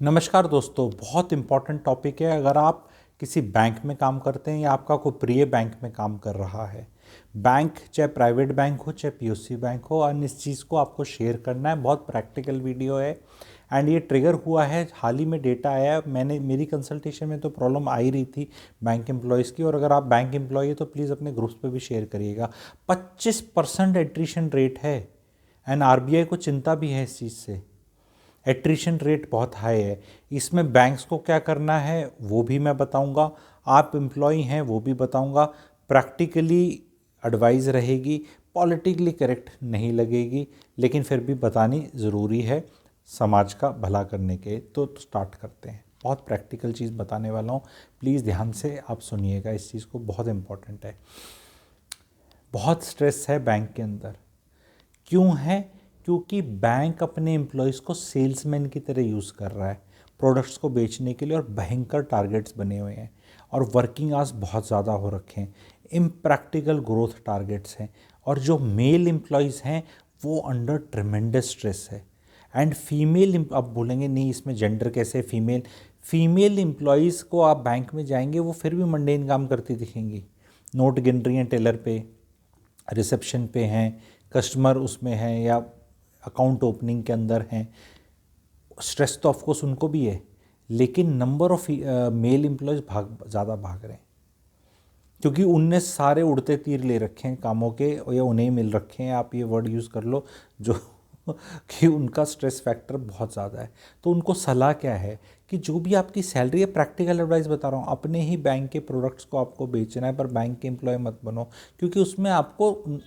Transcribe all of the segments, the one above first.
नमस्कार दोस्तों, बहुत इम्पॉर्टेंट टॉपिक है। अगर आप किसी बैंक में काम करते हैं या आपका कोई प्रिय बैंक में काम कर रहा है, बैंक चाहे प्राइवेट बैंक हो चाहे पीओसी बैंक हो, और इस चीज़ को आपको शेयर करना है। बहुत प्रैक्टिकल वीडियो है एंड ये ट्रिगर हुआ है, हाल ही में डेटा आया है। मेरी कंसल्टेशन में तो प्रॉब्लम आ ही रही थी बैंक एम्प्लॉयज़ की, और अगर आप बैंक एम्प्लॉय है तो प्लीज़ अपने ग्रुप्स पे भी शेयर करिएगा। 25% एट्रिशन रेट है एंड आरबीआई को चिंता भी है इस चीज़ से। एट्रिशन रेट बहुत हाई है। इसमें बैंक्स को क्या करना है वो भी मैं बताऊंगा, आप एम्प्लॉय हैं वो भी बताऊंगा। प्रैक्टिकली एडवाइस रहेगी, पॉलिटिकली करेक्ट नहीं लगेगी, लेकिन फिर भी बतानी ज़रूरी है समाज का भला करने के। तो स्टार्ट करते हैं। बहुत प्रैक्टिकल चीज़ बताने वाला हूँ, प्लीज़ ध्यान से आप सुनिएगा इस चीज़ को, बहुत इम्पॉर्टेंट है। बहुत स्ट्रेस है बैंक के अंदर। क्यों है? क्योंकि बैंक अपने एम्प्लॉयज़ को सेल्समैन की तरह यूज़ कर रहा है प्रोडक्ट्स को बेचने के लिए, और भयंकर टारगेट्स बने हुए हैं और वर्किंग आवर्स बहुत ज़्यादा हो रखे हैं, इम्प्रैक्टिकल ग्रोथ टारगेट्स हैं, और जो मेल एम्प्लॉयज़ हैं वो अंडर ट्रिमेंडस स्ट्रेस है। एंड फीमेल, अब बोलेंगे नहीं इसमें जेंडर कैसे, फीमेल एम्प्लॉयज़ को आप बैंक में जाएंगे वो फिर भी मंडेन काम करती दिखेंगी। नोट गिन रही हैं टेलर पे, रिसेप्शन पे हैं, कस्टमर उसमें हैं या अकाउंट ओपनिंग के अंदर हैं। स्ट्रेस तो ऑफकोर्स उनको भी है, लेकिन नंबर ऑफ मेल एम्प्लॉयज़ ज़्यादा भाग रहे हैं, क्योंकि उनने सारे उड़ते तीर ले रखे हैं कामों के, या उन्हें मिल रखे हैं, आप ये वर्ड यूज़ कर लो जो कि उनका स्ट्रेस फैक्टर बहुत ज़्यादा है। तो उनको सलाह क्या है कि जो भी आपकी सैलरी है, प्रैक्टिकल एडवाइस बता रहा हूँ, अपने ही बैंक के प्रोडक्ट्स को आपको बेचना है, पर बैंक के एम्प्लॉय मत बनो, क्योंकि उसमें आपको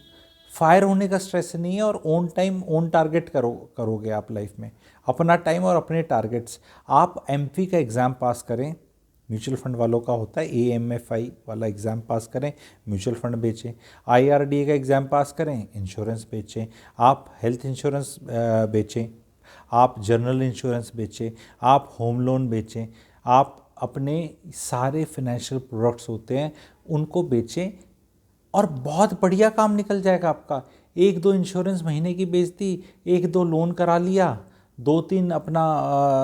फायर होने का स्ट्रेस नहीं है, और ओन टाइम ओन टारगेट करोगे आप लाइफ में, अपना टाइम और अपने टारगेट्स। आप एमफी का एग्ज़ाम पास करें, म्यूचुअल फंड वालों का होता है एएमएफआई वाला एग्ज़ाम पास करें, म्यूचुअल फंड बेचें। आईआरडीए का एग्ज़ाम पास करें, इंश्योरेंस बेचें, आप हेल्थ इंश्योरेंस बेचें, आप जनरल इंश्योरेंस बेचें, आप होम लोन बेचें, आप अपने सारे फाइनेंशियल प्रोडक्ट्स होते हैं उनको बेचें, और बहुत बढ़िया काम निकल जाएगा आपका। एक दो इंश्योरेंस महीने की बेच दी, एक दो लोन करा लिया, दो तीन अपना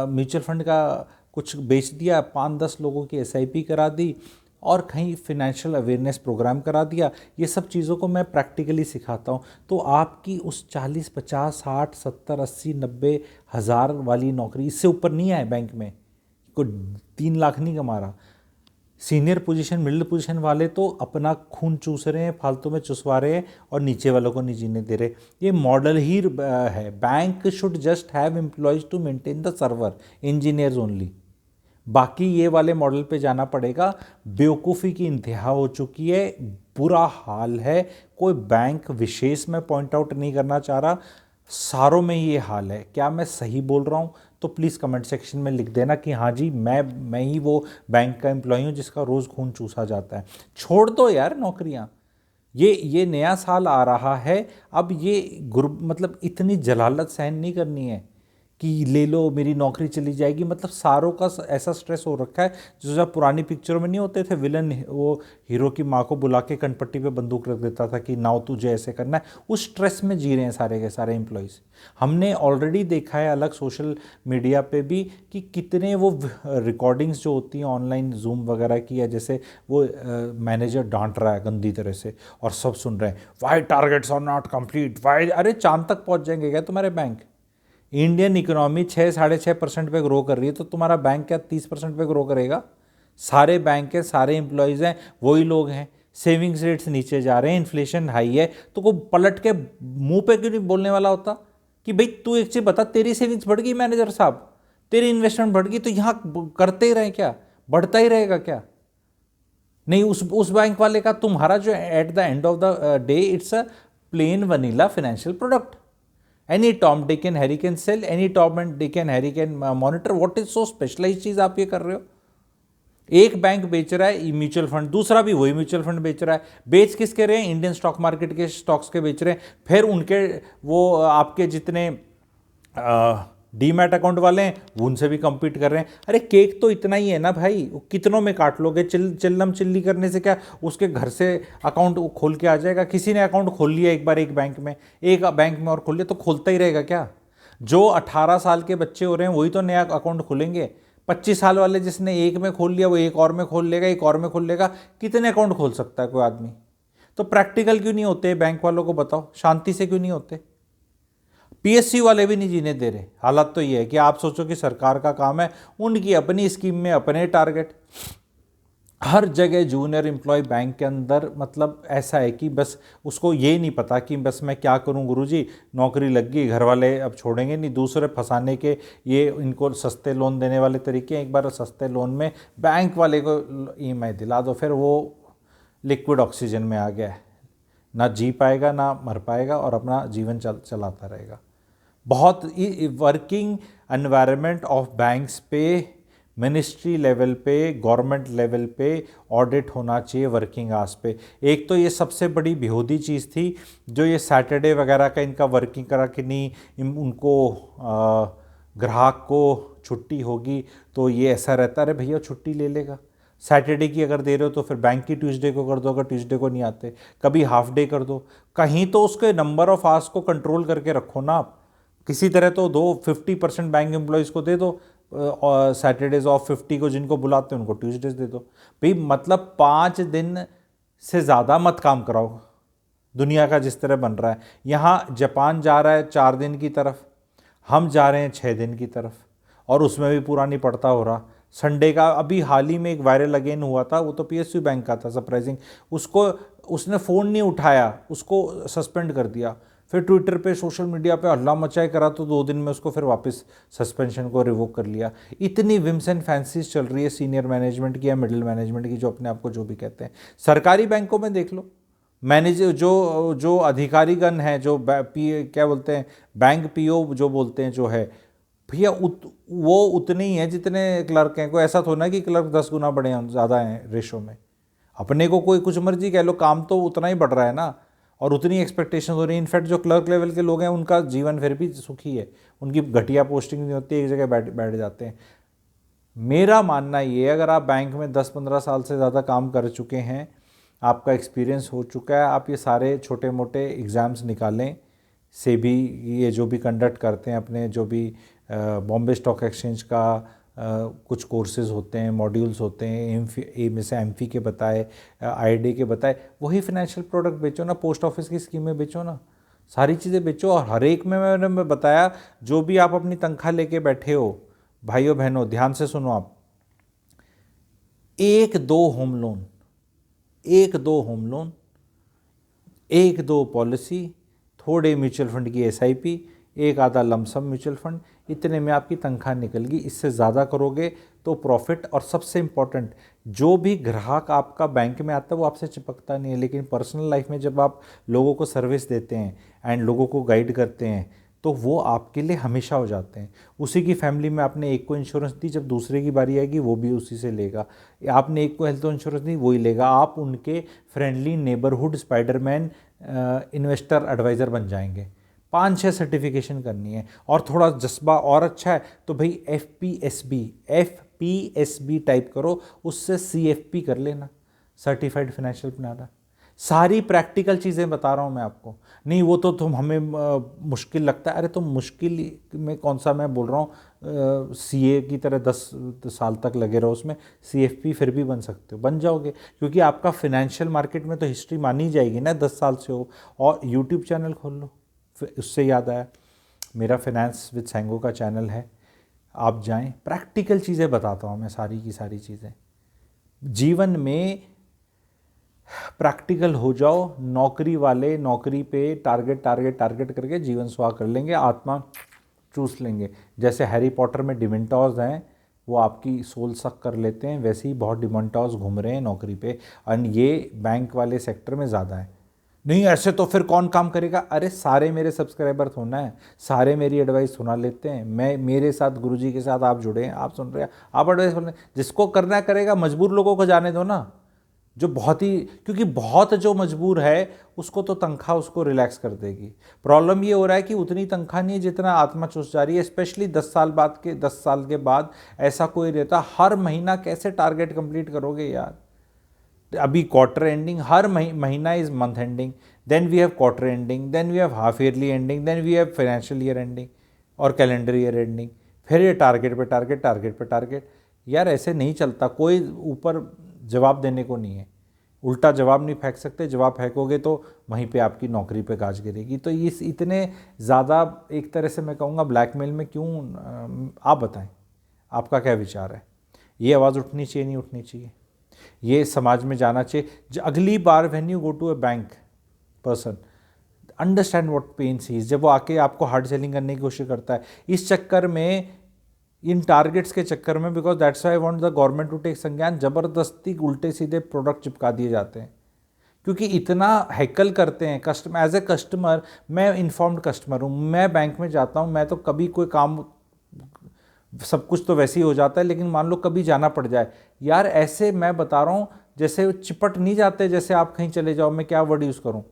म्यूचुअल फंड का कुछ बेच दिया, 5-10 लोगों की एसआईपी करा दी, और कहीं फिनेंशियल अवेयरनेस प्रोग्राम करा दिया। ये सब चीज़ों को मैं प्रैक्टिकली सिखाता हूँ। तो आपकी उस 40, 50, 60, 70, 80, 90 हज़ार वाली नौकरी, इससे ऊपर नहीं आए बैंक में, कोई 3 लाख नहीं कमा रहा। सीनियर पोजीशन, मिडिल पोजीशन वाले तो अपना खून चूस रहे हैं, फालतू में चुसवा रहे हैं, और नीचे वालों को नहीं जीने दे रहे। ये मॉडल ही है। Bank should just have employees to maintain the server, engineers only. बाकी ये वाले मॉडल पे जाना पड़ेगा। बेवकूफ़ी की इंतहा हो चुकी है, बुरा हाल है। कोई बैंक विशेष में पॉइंट आउट नहीं करना चाह रहा, सारों में ये हाल है। क्या मैं सही बोल रहा हूँ? तो प्लीज़ कमेंट सेक्शन में लिख देना कि हाँ जी, मैं ही वो बैंक का एम्प्लॉय हूँ जिसका रोज़ खून चूसा जाता है। छोड़ दो यार नौकरियाँ। ये नया साल आ रहा है, अब ये मतलब इतनी जलालत सहन नहीं करनी है कि ले लो मेरी नौकरी चली जाएगी। मतलब सारों का ऐसा स्ट्रेस हो रखा है, जो जब पुरानी पिक्चरों में नहीं होते थे, विलन वो हीरो की माँ को बुला के कनपट्टी पे बंदूक रख देता था कि नाउ तुझे ऐसे करना है। उस स्ट्रेस में जी रहे हैं सारे के सारे एम्प्लॉयज़। हमने ऑलरेडी देखा है अलग सोशल मीडिया पे भी कि कितने वो रिकॉर्डिंग्स जो होती हैं ऑनलाइन जूम वगैरह की, या जैसे वो मैनेजर डांट रहा है गंदी तरह से और सब सुन रहे हैं, why targets are not complete, why. अरे चांद तक पहुंच जाएंगे क्या तुम्हारे बैंक? इंडियन इकोनॉमी 6-6.5% पे ग्रो कर रही है, तो तुम्हारा बैंक क्या 30% पे ग्रो करेगा? सारे बैंक के सारे एम्प्लॉयज़ हैं, वही लोग हैं, सेविंग्स रेट्स नीचे जा रहे हैं, इन्फ्लेशन हाई है, तो को पलट के मुंह पे क्यों नहीं बोलने वाला होता कि भाई तू एक चीज़ बता, तेरी सेविंग्स बढ़ गई मैनेजर साहब, तेरी इन्वेस्टमेंट बढ़ गई, तो यहाँ करते ही रहे क्या? बढ़ता ही रहेगा क्या? नहीं, उस बैंक वाले का तुम्हारा जो at the end of the day it's a plain vanilla financial product. Any Tom Dick and Harry can sell, any Tom and Dick and Harry can monitor. What is so specialise चीज आप ये कर रहे हो? एक bank बेच रहा है म्यूचुअल फंड, दूसरा भी वही म्यूचुअल फंड बेच रहा है। बेच किसके रहे हैं? इंडियन स्टॉक मार्केट के स्टॉक्स के बेच रहे हैं। फिर उनके वो आपके जितने डीमैट अकाउंट वाले हैं वो उनसे भी compete कर रहे हैं। अरे केक तो इतना ही है ना भाई, वो कितनों में काट लोगे? चिल्लम चिल्ली करने से क्या उसके घर से अकाउंट खोल के आ जाएगा? किसी ने अकाउंट खोल लिया एक बार एक बैंक में और खोल लिया तो खोलता ही रहेगा क्या? जो 18 साल के बच्चे हो रहे हैं वही तो नया अकाउंट खोलेंगे। 25 साल वाले जिसने एक में खोल लिया वो एक और में खोल लेगा, एक और में खोल लेगा। कितने अकाउंट खोल सकता है कोई आदमी? तो प्रैक्टिकल क्यों नहीं होते बैंक वालों को बताओ, शांति से क्यों नहीं होते? पीएसयू वाले भी नहीं जीने दे रहे। हालत तो ये है कि आप सोचो कि सरकार का काम है, उनकी अपनी स्कीम में अपने टारगेट। हर जगह जूनियर एम्प्लॉय बैंक के अंदर मतलब ऐसा है कि बस उसको ये नहीं पता कि बस मैं क्या करूं गुरुजी, नौकरी लग गई, घर वाले अब छोड़ेंगे नहीं। दूसरे फंसाने के ये इनको सस्ते लोन देने वाले तरीके हैं। एक बार सस्ते लोन में बैंक वाले को ईएमआई दिला दो, फिर वो लिक्विड ऑक्सीजन में आ गया है, ना जी पाएगा ना मर पाएगा और अपना जीवन चलाता रहेगा। बहुत वर्किंग एनवायरनमेंट ऑफ बैंक्स पे मिनिस्ट्री लेवल पे, गवर्नमेंट लेवल पे ऑडिट होना चाहिए वर्किंग आवर्स पे। एक तो ये सबसे बड़ी बेहूदी चीज़ थी जो ये सैटरडे वगैरह का इनका वर्किंग करा कि नहीं उनको ग्राहक को छुट्टी होगी तो ये ऐसा रहता है, अरे भैया छुट्टी ले लेगा। सैटरडे की अगर दे रहे हो तो फिर बैंक की ट्यूसडे को कर दो, अगर ट्यूसडे को नहीं आते कभी हाफ डे कर दो। कहीं तो उसके नंबर ऑफ आवर्स को कंट्रोल करके रखो ना आप, किसी तरह तो दो। 50% बैंक एम्प्लॉयज़ को दे दो और सैटरडेज ऑफ, 50 को जिनको बुलाते हैं उनको ट्यूसडेज दे दो। भाई मतलब 5 दिन से ज़्यादा मत काम कराओ दुनिया का जिस तरह बन रहा है। यहाँ जापान जा रहा है 4 दिन की तरफ, हम जा रहे हैं 6 दिन की तरफ, और उसमें भी पूरा नहीं पड़ता हो रहा। संडे का अभी हाल ही में एक वायरल अगेन हुआ था, वो तो पीएसयू बैंक का था, सरप्राइजिंग। उसने फ़ोन नहीं उठाया, उसको सस्पेंड कर दिया। फिर ट्विटर पे, सोशल मीडिया पे हल्ला मचाई करा तो 2 दिन में उसको फिर वापस सस्पेंशन को रिवोक कर लिया। इतनी विम्स एंड फैंसीज चल रही है सीनियर मैनेजमेंट की या मिडिल मैनेजमेंट की, जो अपने आप को जो भी कहते हैं। सरकारी बैंकों में देख लो, मैनेजर जो अधिकारीगण हैं, जो क्या बोलते हैं, बैंक पीओ जो बोलते हैं जो है, भैया वो उतने ही हैं जितने क्लर्क हैं। कोई ऐसा थोड़ा ना कि क्लर्क 10 गुना बड़े हैं, ज़्यादा हैं रेशो में। अपने को कोई कुछ मर्जी कह लो, काम तो उतना ही बढ़ रहा है ना, और उतनी एक्सपेक्टेशन हो रही है। इनफैक्ट जो क्लर्क लेवल के लोग हैं उनका जीवन फिर भी सुखी है, उनकी घटिया पोस्टिंग नहीं होती, एक जगह बैठ जाते हैं। मेरा मानना ये है, अगर आप बैंक में 10-15 साल से ज़्यादा काम कर चुके हैं, आपका एक्सपीरियंस हो चुका है, आप ये सारे छोटे मोटे एग्ज़ाम्स निकालें, से भी ये जो भी कंडक्ट करते हैं अपने, जो भी बॉम्बे स्टॉक एक्सचेंज का कुछ कोर्सेज़ होते हैं, मॉड्यूल्स होते हैं, में से एमफी के बताए, आईडी के बताए, वही फाइनेंशियल प्रोडक्ट बेचो ना, पोस्ट ऑफिस की स्कीमें बेचो ना, सारी चीज़ें बेचो। और हर एक में मैंने बताया, जो भी आप अपनी तनख्वाह लेके बैठे हो, भाइयों बहनों ध्यान से सुनो आप, 1-2 home loan, 1-2 home loan, 1-2 policy, थोड़े म्यूचुअल फंड की एसआईपी, एक आधा लमसम म्यूचुअल फंड, इतने में आपकी तनख्वाह निकल गई। इससे ज़्यादा करोगे तो प्रॉफिट। और सबसे इम्पॉर्टेंट, जो भी ग्राहक आपका बैंक में आता है वो आपसे चिपकता नहीं है, लेकिन पर्सनल लाइफ में जब आप लोगों को सर्विस देते हैं एंड लोगों को गाइड करते हैं तो वो आपके लिए हमेशा हो जाते हैं। उसी की फैमिली में आपने एक को इंश्योरेंस दी, जब दूसरे की बारी आएगी वो भी उसी से लेगा। आपने एक को हेल्थ इंश्योरेंस दी, वही लेगा। आप उनके friendly neighbourhood Spiderman investor adviser बन जाएंगे। 5-6 सर्टिफिकेशन करनी है, और थोड़ा जज्बा और अच्छा है तो भाई एफपीएसबी टाइप करो, उससे सीएफपी कर लेना, सर्टिफाइड फाइनेंशियल प्लानर। सारी प्रैक्टिकल चीज़ें बता रहा हूँ मैं आपको। नहीं वो तो तुम हमें मुश्किल लगता है, अरे तुम मुश्किल में कौन सा मैं बोल रहा हूँ, सीए की तरह 10 साल तक लगे रहो उसमें, सीएफपी फिर भी बन सकते हो, बन जाओगे, क्योंकि आपका फिनेंशियल मार्केट में तो हिस्ट्री मानी जाएगी ना, 10 साल से हो। और यूट्यूब चैनल खोल लो। उससे याद आया, मेरा फाइनेंस विद सैंगो का चैनल है, आप जाएं, प्रैक्टिकल चीज़ें बताता हूँ मैं, सारी की सारी चीज़ें। जीवन में प्रैक्टिकल हो जाओ। नौकरी वाले नौकरी पे टारगेट टारगेट टारगेट करके जीवन स्वाह कर लेंगे, आत्मा चूस लेंगे। जैसे हैरी पॉटर में डिमेंटर्स हैं, वो आपकी सोल सक कर लेते हैं, वैसे ही बहुत डिमेंटर्स घूम रहे हैं नौकरी पे, और ये बैंक वाले सेक्टर में ज़्यादा है। नहीं ऐसे तो फिर कौन काम करेगा? अरे सारे मेरे सब्सक्राइबर होना है, सारे मेरी एडवाइस सुना लेते हैं। मैं, मेरे साथ गुरुजी के साथ आप जुड़े हैं, आप सुन रहे हैं, आप एडवाइस सुन रहे हैं। जिसको करना करेगा, मजबूर लोगों को जाने दो ना, जो बहुत ही, क्योंकि बहुत जो मजबूर है उसको तो तनख्वाह उसको रिलैक्स कर देगी। प्रॉब्लम ये हो रहा है कि उतनी तनख्वाह नहीं है जितना आत्मा चूस जा रही है। स्पेशली 10 साल के बाद ऐसा कोई रहता, हर महीना कैसे टारगेट कंप्लीट करोगे यार? अभी क्वार्टर एंडिंग, हर महीना is month ending, then we have quarter ending, then we have half yearly ending, then we have financial year ending. और कैलेंडर ईयर एंडिंग, फिर ये टारगेट पे टारगेट, टारगेट पे टारगेट। यार ऐसे नहीं चलता, कोई ऊपर जवाब देने को नहीं है, उल्टा जवाब नहीं फेंक सकते, जवाब फेंकोगे तो वहीं पे आपकी नौकरी पे गाज गिरेगी। तो इस इतने ज़्यादा एक तरह से मैं कहूँगा ब्लैकमेल में क्यों, आप बताएं आपका क्या विचार है? ये आवाज़ उठनी चाहिए नहीं उठनी चाहिए? ये समाज में जाना चाहिए। अगली बार when you go to a bank person, understand what pains he is. जब वो आके आपको हार्ड सेलिंग करने की कोशिश करता है, इस चक्कर में, इन टारगेट्स के चक्कर में, because that's why I want the government to take संज्ञान, जबरदस्ती उल्टे सीधे प्रोडक्ट चिपका दिए जाते हैं, क्योंकि इतना हैकल करते हैं कस्टमर। एज ए कस्टमर, मैं इन्फॉर्म्ड कस्टमर हूँ, मैं बैंक में जाता हूँ, मैं तो कभी कोई काम, सब कुछ तो वैसे ही हो जाता है, लेकिन मान लो कभी जाना पड़ जाए, यार ऐसे मैं बता रहा हूँ जैसे चिपट नहीं जाते, जैसे आप कहीं चले जाओ, मैं क्या वर्ड यूज़ करूँ,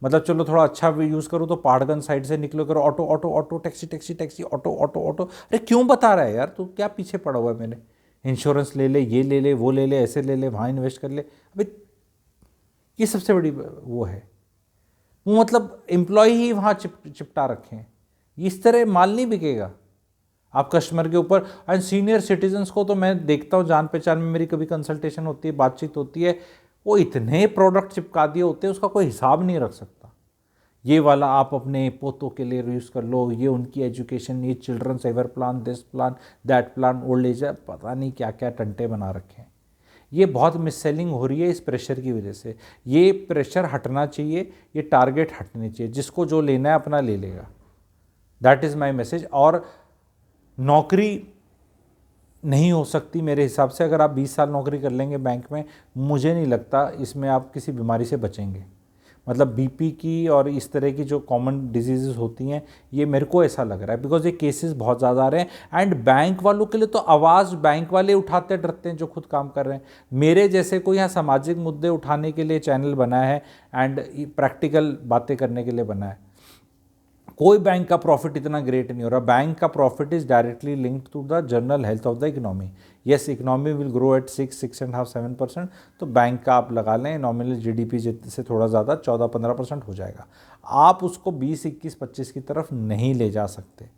मतलब चलो थोड़ा अच्छा यूज़ करूँ तो पहाड़गंज साइड से निकलो करो, auto auto auto, taxi taxi taxi, auto auto auto. अरे क्यों बता रहा है यार तू, क्या पीछे पड़ा हुआ है? मैंने इंश्योरेंस ले ले, ये ले ले, वो ले ले, ऐसे ले ले, वहाँ इन्वेस्ट कर ले। अभी ये सबसे बड़ी वो है, वो मतलब एम्प्लॉय ही वहाँ चिपटा रखे हैं। इस तरह माल नहीं बिकेगा आप कस्टमर के ऊपर। एंड सीनियर सिटीजन्स को तो मैं देखता हूँ, जान पहचान में मेरी कभी कंसल्टेशन होती है, बातचीत होती है, वो इतने प्रोडक्ट चिपका दिए होते हैं, उसका कोई हिसाब नहीं रख सकता। ये वाला आप अपने पोतों के लिए यूज़ कर लो, ये उनकी एजुकेशन, ये children saver plan, this plan, that plan, old age, पता नहीं क्या क्या टंटे बना रखे हैं। ये बहुत मिस सेलिंग हो रही है इस प्रेशर की वजह से। ये प्रेशर हटना चाहिए, ये टारगेट हटने चाहिए, जिसको जो लेना है अपना ले लेगा। That is my message. और नौकरी नहीं हो सकती मेरे हिसाब से, अगर आप 20 साल नौकरी कर लेंगे बैंक में, मुझे नहीं लगता इसमें आप किसी बीमारी से बचेंगे। मतलब बीपी की और इस तरह की जो कॉमन डिजीज़ होती हैं, ये मेरे को ऐसा लग रहा है, बिकॉज ये केसेस बहुत ज़्यादा आ रहे हैं। एंड बैंक वालों के लिए तो आवाज़ बैंक वाले उठाते डरते हैं जो खुद काम कर रहे हैं। मेरे जैसे कोई यहाँ सामाजिक मुद्दे उठाने के लिए चैनल बना है एंड प्रैक्टिकल बातें करने के लिए बना है। कोई बैंक का प्रॉफिट इतना ग्रेट नहीं हो रहा। बैंक का profit is directly linked to the general health of the economy. Yes, economy will grow at 6.5-7%, तो बैंक का आप लगा लें नॉमिनल जीडीपी से थोड़ा ज़्यादा 14-15% हो जाएगा। आप उसको 20-21-25 की तरफ नहीं ले जा सकते।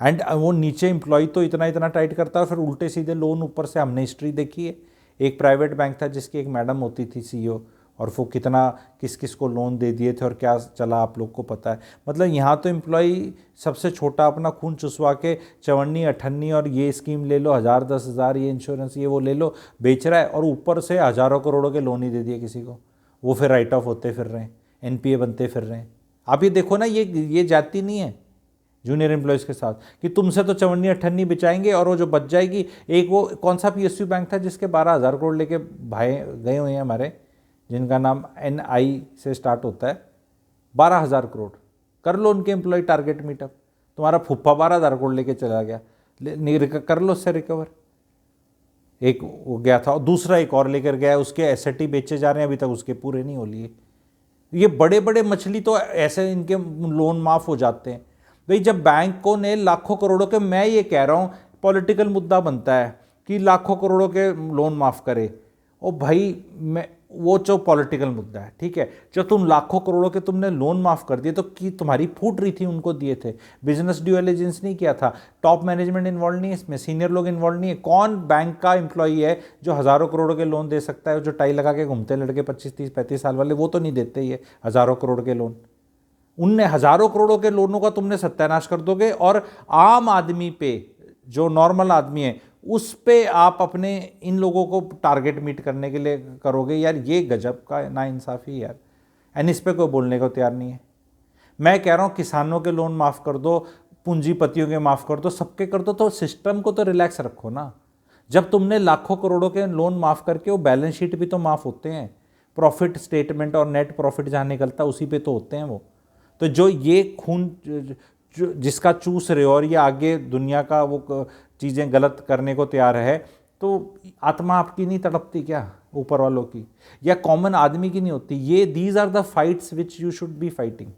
एंड वो नीचे एम्प्लॉय तो इतना इतना टाइट करता है, फिर उल्टे सीधे लोन ऊपर से। हमने हिस्ट्री देखी है, एक प्राइवेट बैंक था जिसकी एक मैडम होती थी सीईओ, और वो कितना किस किस को लोन दे दिए थे और क्या चला आप लोग को पता है। मतलब यहाँ तो एम्प्लॉय सबसे छोटा अपना खून चुसवा के 54-58 और ये स्कीम ले लो, 1000-10,000, ये इंश्योरेंस, ये वो ले लो, बेच रहा है, और ऊपर से हज़ारों करोड़ों के लोन ही दे दिए किसी को। वो फिर राइट ऑफ होते फिर रहे हैं, एनपीए बनते फिर रहे हैं। आप ये देखो ना, ये जाती नहीं है जूनियर एम्प्लॉयज़ के साथ कि तुमसे तो 54-58 बिचाएंगे, और वो जो बच जाएगी। एक वो कौन सा पीएसयू बैंक था जिसके 12,000 करोड़ लेके भाई गए हुए हैं हमारे, जिनका नाम NI से स्टार्ट होता है, 12,000 करोड़। कर लो उनके एम्प्लॉय टारगेट मीटअप, तुम्हारा फुफ्फा 12,000 करोड़ लेके चला गया, कर लो उससे रिकवर। एक वो गया था, और दूसरा एक और लेकर गया, उसके एसेटी बेचे जा रहे हैं, अभी तक उसके पूरे नहीं हो लिए। ये बड़े बड़े मछली तो ऐसे इनके लोन माफ़ हो जाते हैं। भाई जब बैंकों ने लाखों करोड़ों के, मैं ये कह रहा हूँ पॉलिटिकल मुद्दा बनता है कि लाखों करोड़ों के लोन माफ़ करे, ओ भाई मैं, वो जो पॉलिटिकल मुद्दा है, ठीक है, जो तुम लाखों करोड़ों के तुमने लोन माफ़ कर दिए तो कि तुम्हारी फूट रही थी, उनको दिए थे, बिजनेस ड्यू डिलिजेंस नहीं किया था, टॉप मैनेजमेंट इन्वॉल्व नहीं है इसमें, सीनियर लोग इन्वॉल्व नहीं है। कौन बैंक का एम्प्लॉई है जो हज़ारों करोड़ों के लोन दे सकता है? जो टाई लगा के घूमते लड़के 25-30-35 साल वाले, वो तो नहीं देते ये हज़ारों करोड़ के लोन। उनने हज़ारों करोड़ों के लोनों का तुमने सत्यानाश कर दोगे, और आम आदमी पे, जो नॉर्मल आदमी है, उस पे आप अपने इन लोगों को टारगेट मीट करने के लिए करोगे। यार ये गजब का नाइंसाफ़ी यार। एंड इस पे कोई बोलने को तैयार नहीं है। मैं कह रहा हूँ किसानों के लोन माफ़ कर दो, पूंजीपतियों के माफ़ कर दो, सबके कर दो, तो सिस्टम को तो रिलैक्स रखो ना। जब तुमने लाखों करोड़ों के लोन माफ़ करके, वो बैलेंस शीट भी तो माफ़ होते हैं, प्रॉफिट स्टेटमेंट और नेट प्रॉफिट जहाँ निकलता है उसी पे तो होते हैं वो। तो जो ये खून जिसका चूस रहे हो, और ये आगे दुनिया का वो चीज़ें गलत करने को तैयार है, तो आत्मा आपकी नहीं तड़पती क्या ऊपर वालों की, या कॉमन आदमी की नहीं होती? ये these are the fights which you should be fighting,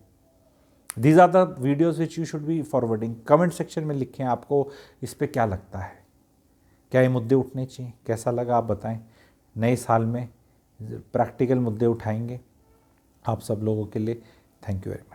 these are the videos which you should be forwarding. Comment section में लिखें आपको इस पर क्या लगता है, क्या ये मुद्दे उठने चाहिए, कैसा लगा आप बताएं। नए साल में प्रैक्टिकल मुद्दे उठाएंगे आप सब लोगों के लिए। Thank you very much.